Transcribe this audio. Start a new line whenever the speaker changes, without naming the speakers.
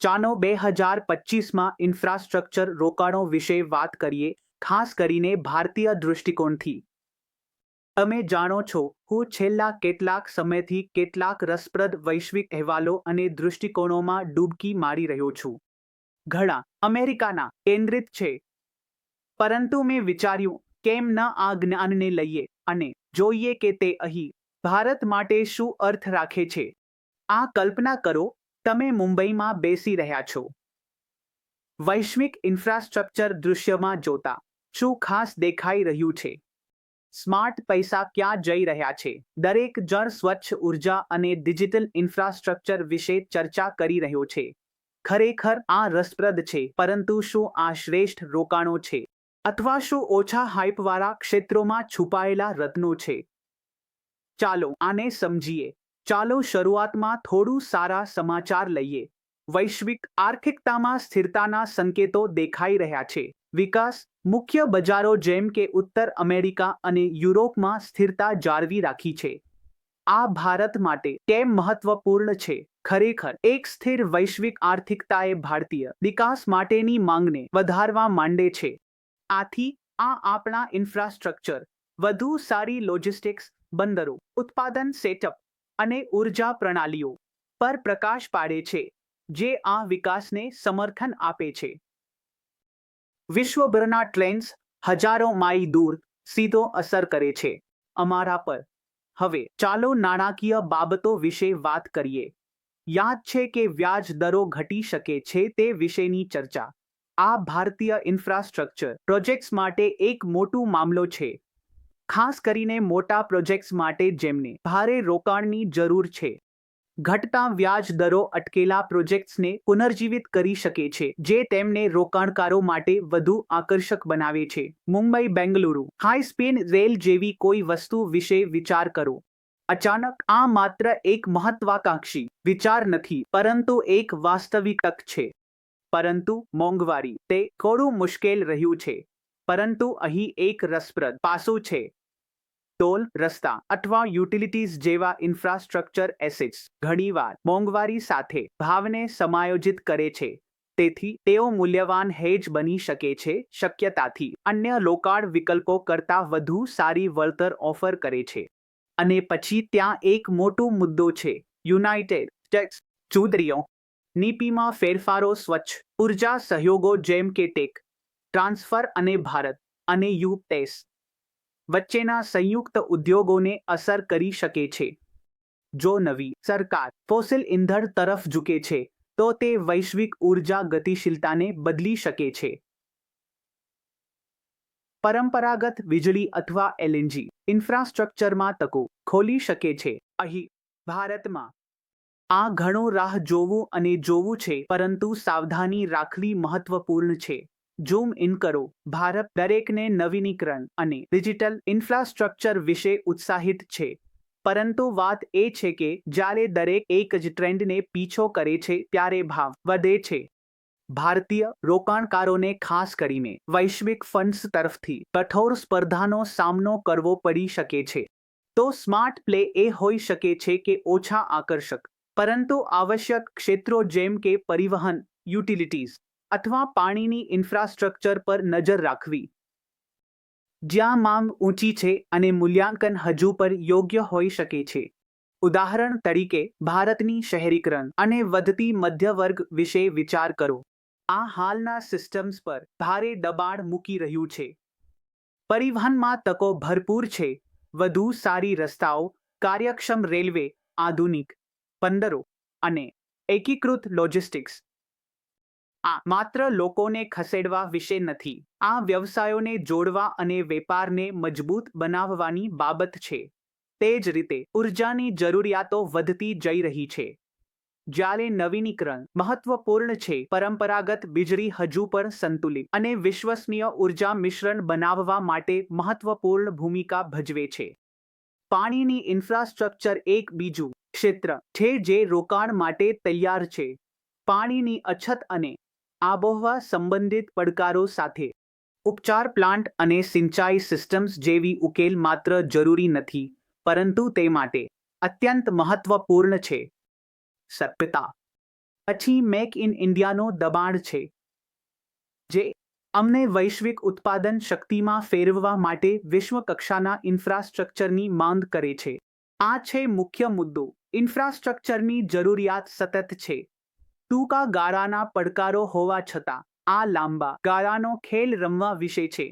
ચાલો 2025માં ઇન્ફ્રાસ્ટ્રક્ચર રોકાણો વિશે વાત કરીએ, ખાસ કરીને ભારતીય દૃષ્ટિકોણથી. તમે જાણો છો, હું છેલ્લા કેટલાક સમયથી કેટલાક રસપ્રદ વૈશ્વિક અહેવાલો અને દૃષ્ટિકોણોમાં ડૂબકી મારી રહ્યો છું. ઘણા અમેરિકાના કેન્દ્રિત છે, પરંતુ મેં વિચાર્યું કેમ ન આ જ્ઞાનને લઈએ અને જોઈએ કે તે અહીં ભારત માટે શું અર્થ રાખે છે. આ કલ્પના કરો, તમે મુંબઈમાં બેસી રહ્યા છો. વૈશ્વિક ઇન્ફ્રાસ્ટ્રક્ચર દૃશ્યમાં જોતા શું ખાસ દેખાઈ રહ્યું છે? સ્માર્ટ પૈસા ક્યાં જઈ રહ્યા છે? દરેક જણ સ્વચ્છ ઉર્જા અને ડિજિટલ ઇન્ફ્રાસ્ટ્રક્ચર વિશે ચર્ચા કરી રહ્યો છે. ખરેખર આ રસપ્રદ છે, પરંતુ શું આ શ્રેષ્ઠ રોકાણો છે? અથવા શું ઓછા હાઇપવાળા ક્ષેત્રોમાં છુપાયેલા રત્નો છે? ચાલો આને સમજીએ. ચાલો શરૂઆતમાં થોડું સારા સમાચાર લઈએ. વૈશ્વિક આર્થિકતામાં સ્થિરતાના સંકેતો દેખાઈ રહ્યા છે. વિકાસ મુખ્ય બજારો જેમ કે ઉત્તર અમેરિકા અને યુરોપમાં સ્થિરતા જાળવી રાખી છે. આ ભારત માટે કેમ મહત્વપૂર્ણ છે? ખરેખર એક સ્થિર વૈશ્વિક આર્થિકતાએ ભારતીય વિકાસ માટેની માંગને વધારવા માંડે છે. આથી આ આપણા ઇન્ફ્રાસ્ટ્રક્ચર, વધુ સારી લોજિસ્ટિક્સ, બંદરો, ઉત્પાદન સેટઅપ અને ઉર્જા પ્રણાલીઓ પર પ્રકાશ પાડે છે, જે આ વિકાસને સમર્થન આપે છે. વિશ્વભરના ટ્રેન્ડ્સ હજારો માઇલ દૂર સીધો અસર કરે છે અમારા પર. હવે ચાલો નાણાકીય બાબતો વિશે વાત કરીએ. યાદ છે કે વ્યાજ દરો ઘટી શકે છે તે વિશેની ચર્ચા. આ ભારતીય ઇન્ફ્રાસ્ટ્રક્ચર પ્રોજેક્ટ્સ માટે એક મોટો મામલો છે, ખાસ કરીને મોટા પ્રોજેક્ટ્સ માટે જેમને ભારે રોકાણની જરૂર છે. ઘટતા વ્યાજ દરો અટકેલા પ્રોજેક્ટ્સને પુનર્જીવિત કરી શકે છે, જે તેમને રોકાણકારો માટે વધુ આકર્ષક બનાવે છે. Mumbai Bengaluru high speed rail જેવી કોઈ વસ્તુ વિશે વિચાર કરો. અચાનક આ માત્ર એક મહત્વાકાંક્ષી વિચાર નથી, પરંતુ એક વાસ્તવિક તક છે. પરંતુ મોંઘવારી તે થોડું મુશ્કેલ રહ્યું છે. પરંતુ અહીં એક રસપ્રદ પાસું છે. ટોલ, રસ્તા અથવા યુટિલિટીઝ જેવા ઇન્ફ્રાસ્ટ્રક્ચર એસેટ્સ ઘણીવાર મોંઘવારી સાથે ભાવને સમાયોજિત કરે છે. તેથી તેઓ મૂલ્યવાન હેજ બની શકે છે, શક્યતાથી અન્ય રોકાણ વિકલ્પો કરતાં વધુ સારી વળતર ઓફર કરે છે. અને પછી ત્યાં એક મોટો મુદ્દો છે, યુનાઇટેડ સ્ટેટ્સ ચૂંટણીઓ. નીતિમાં ફેરફારો, સ્વચ્છ ઉર્જા સહયોગો જેમ કે ટેક ટ્રાન્સફર અને ભારત અને યુએસ વચ્ચેના સંયુક્ત ઉદ્યોગોને અસર કરી શકે છે. જો નવી સરકાર ફોસિલ ઇંધણ તરફ ઝૂકે છે, તો તે વૈશ્વિક ઉર્જા ગતિશીલતાને બદલી શકે છે. પરંપરાગત વીજળી અથવા એલએનજી ઇન્ફ્રાસ્ટ્રક્ચરમાં તકો ખોલી શકે છે. અહીં ભારતમાં આ ઘણું રાહ જોવું અને જોવું છે, પરંતુ સાવધાની રાખવી મહત્વપૂર્ણ છે. ઝૂમ ઇન કરો. ભારત દરેકને નવીનીકરણ અને ડિજિટલ ઇન્ફ્રાસ્ટ્રક્ચર વિશે ઉત્સાહિત છે. પરંતુ વાત એ છે કે જ્યારે દરેક એક જ ટ્રેન્ડને પીછો કરે છે, ત્યારે ભાવ વધે છે. ભારતીય રોકાણકારોને ખાસ કરીને વૈશ્વિક ફંડ્સ તરફથી કઠોર સ્પર્ધાનો સામનો કરવો પડી શકે છે. તો સ્માર્ટ પ્લે એ હોઈ શકે છે કે ઓછા આકર્ષક પરંતુ આવશ્યક ક્ષેત્રો જેમ કે પરિવહન, યુટિલિટીઝ અથવા પાણીની ઇન્ફ્રાસ્ટ્રક્ચર પર નજર રાખવી. જ્યાં માંગ ઊંચી છે અને મૂલ્યાંકન હજુ પણ યોગ્ય હોઈ શકે છે. ઉદાહરણ તરીકે, ભારતની શહેરીકરણ અને વધતી મધ્યવર્ગ વિશે વિચાર કરો. આ હાલના સિસ્ટમ્સ પર ભારે દબાણ મૂકી રહ્યું છે. પરિવહનમાં તકો ભરપૂર છે. વધુ સારી રસ્તાઓ, કાર્યક્ષમ રેલવે, આધુનિક બંદરો અને એકીકૃત લોજિસ્ટિક્સ. આ માત્ર લોકોને ખસેડવા વિશે નથી. આ વ્યવસાયોને જોડવા અને વેપારને મજબૂત બનાવવાની બાબત છે. તે જ રીતે ઉર્જાની જરૂરિયાતો વધતી જઈ રહી છે. જ્યારે નવીનીકરણ મહત્વપૂર્ણ છે, પરંપરાગત વીજળી હજુ પણ સંતુલિત અને વિશ્વસનીય ઉર્જા મિશ્રણ બનાવવા માટે મહત્વપૂર્ણ ભૂમિકા ભજવે છે. પાણીની ઇન્ફ્રાસ્ટ્રક્ચર એક બીજું ક્ષેત્ર છે જે રોકાણ માટે તૈયાર છે. પાણીની અછત અને આબોહવા સંબંધિત પડકારો સાથે ઉપચાર પ્લાન્ટ અને સિંચાઈ સિસ્ટમ્સ જેવી ઉકેલ માત્ર જરૂરી નથી, પરંતુ તે માટે અત્યંત મહત્વપૂર્ણ છે. સભ્યતા પછી મેક ઇન ઇન્ડિયાનો દબાણ છે, જે અમને વૈશ્વિક ઉત્પાદન શક્તિમાં ફેરવવા માટે વિશ્વકક્ષાના ઇન્ફ્રાસ્ટ્રક્ચરની માંગ કરે છે. આ છે મુખ્ય મુદ્દો. ઇન્ફ્રાસ્ટ્રક્ચરની જરૂરિયાત સતત છે. ટૂંકા ગાળાના પડકારો હોવા છતાં, આ લાંબા ગાળાનો ખેલ રમવા વિશે છે.